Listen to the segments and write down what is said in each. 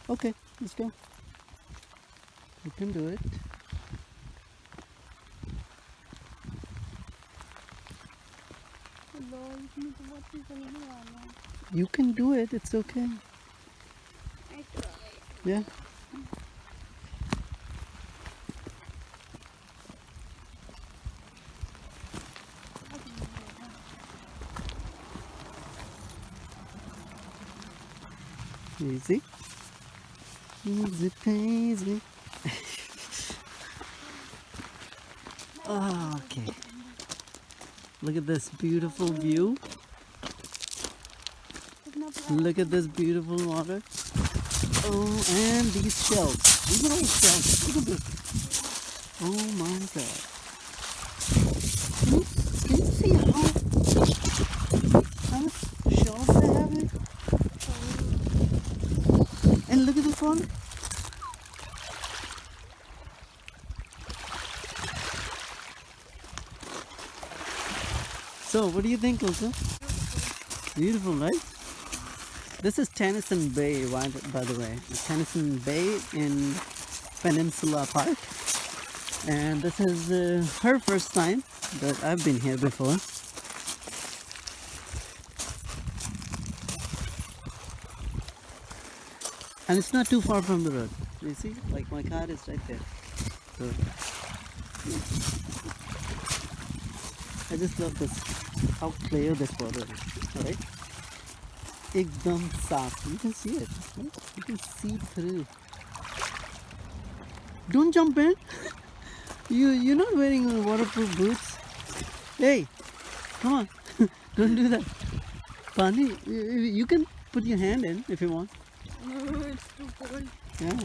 Okay, let's go. You can do it. You can do it. It's okay. Yeah. Easy. Easy peasy. Okay. Look at this beautiful view. Look at this beautiful water. Oh, and these shells. These are all shells. Look at this. Oh my god. Can you see how much shells they have here? And look at this one. So, what do you think, Kulsa? Beautiful, right? This is Tennyson Bay, by the way. Tennyson Bay in Peninsula Park. And this is her first time, but I've been here before. And it's not too far from the road. You see, like my car is right there. So I just love this, how clear this water is, alright? Ekdam saaf. You can see it, right? You can see through. Don't jump in. You're not wearing waterproof boots. Hey, come on. Don't do that. Pani, you can put your hand in if you want. No, it's too cold. Yeah,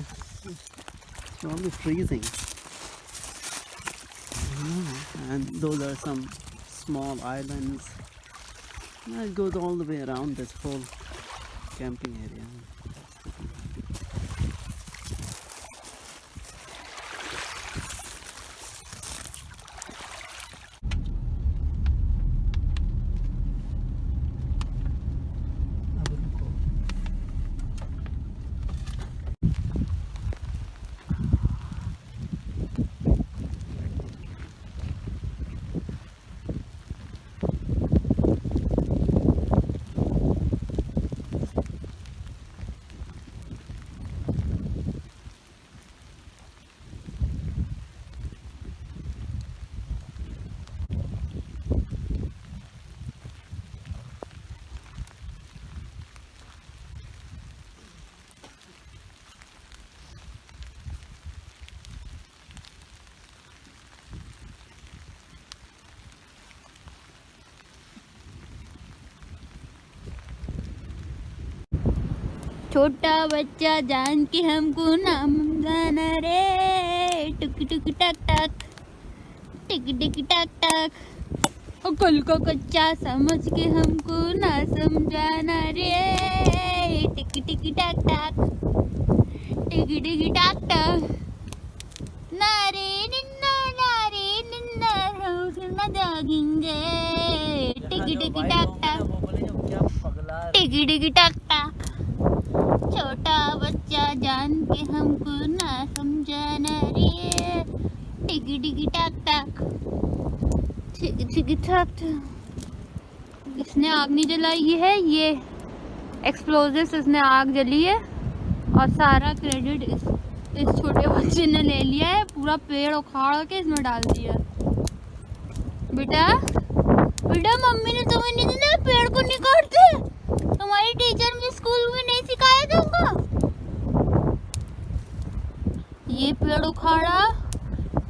it's probably freezing. And those are some small islands. It goes all the way around this whole camping area. छोटा बच्चा जान के हमको नाम गाना रे टुक टुक टक टक टिक टिक टक टक और कल का कच्चा समझ के हमको ना समझाना रे टिक टिक टक टक टिक टिक टक टक नारे निन्ना ना जागेंगे टिक टिक टक टक टिक टिक टक टक छोटा बच्चा जान के हमको ना समझाना रे टिकी टिकी टाक टाक टिकी टिकी टाक टाक। इसने आग नहीं जलाई है, ये एक्सप्लोजिव्स इसने आग जली है और सारा क्रेडिट इस छोटे बच्चे ने ले लिया है। पूरा पेड़ उखाड़ के इसमें डाल दिया। बेटा बेटा मम्मी ने तुम्हें नहीं दिया पेड़ को नहीं काटते, तुम्हारी टीचर ने स्कूल में नहीं सिखाया तुमको। ये पेड़ उखाड़ा,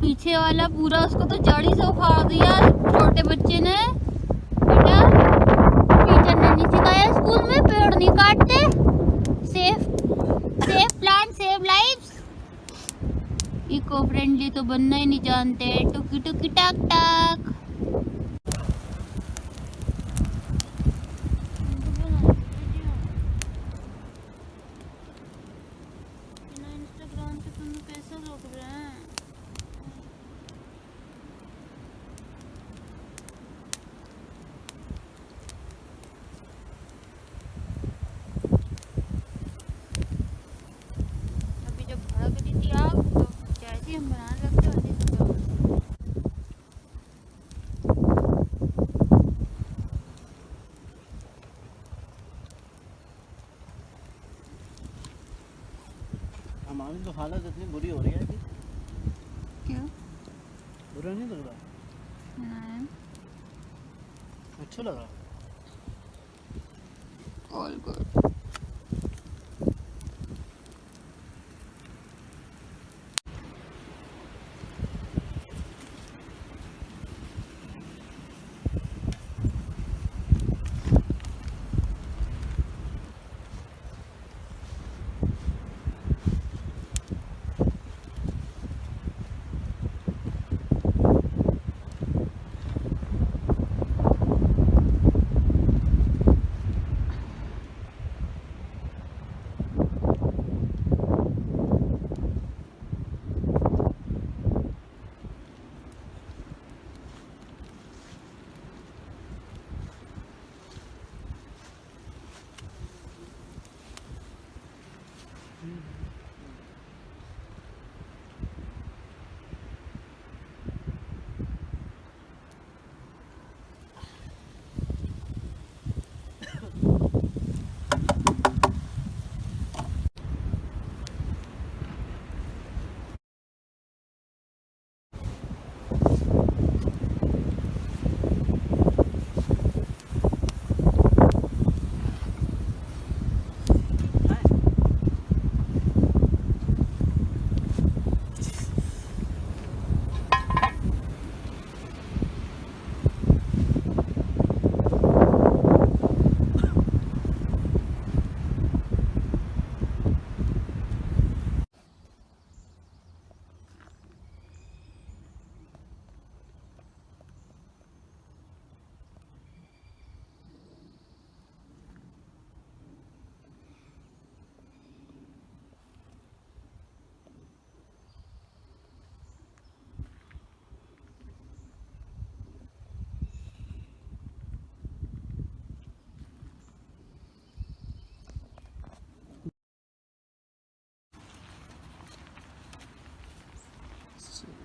पीछे वाला पूरा उसको तो जड़ी से उखाड़ दिया छोटे बच्चे ने। बेटा टीचर ने नहीं सिखाया स्कूल में पेड़ नहीं काटते, safe plant save lives. Eco friendly तो बनना ही नहीं जानते। टुकी टुकी टाक टाक। हालत इतनी बुरी हो रही है कि क्यों? बुरा नहीं लग रहा, नहीं, अच्छा लग रहा। All good.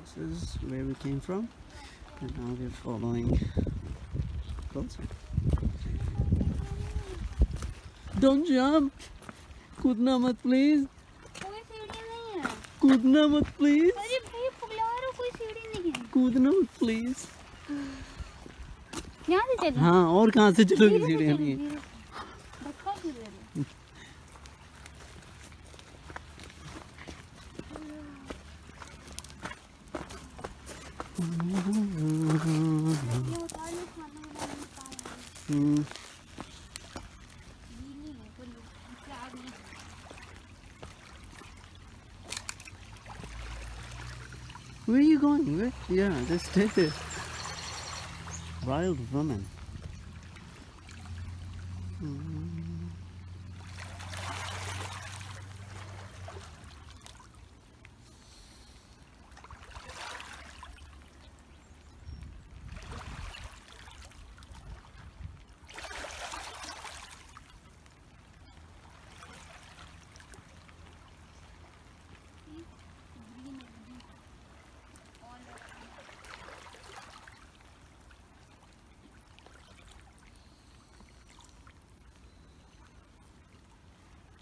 So this is where we came from, and now we're following closer. Don't jump! कूदना मत please. कोई सीढ़ी नहीं है। कूदना मत please. अरे भाई पगला रहा, कोई सीढ़ी नहीं है। कूदना मत please. यहाँ से चलो। हाँ, और कहाँ से चलोगी? धीरे से सीढ़ियाँ चलो, नहीं है। धीरे से। धक्का क्यों दे रहे हो? ये उतार लो, खाना बनाने में काम आएगा। गीली है, पर ये आग नहीं है। Where are you going? Where? Yeah, just stay there. Wild woman.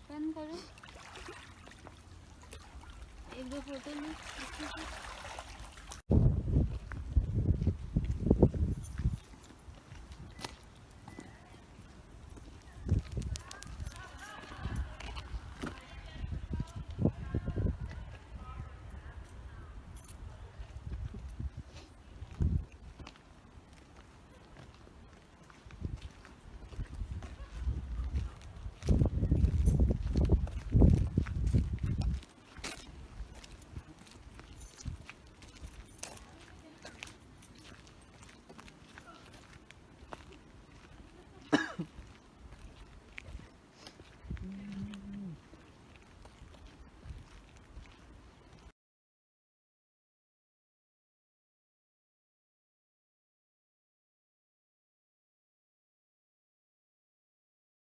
Turn करो, एक दो फोटो ली अच्छे से।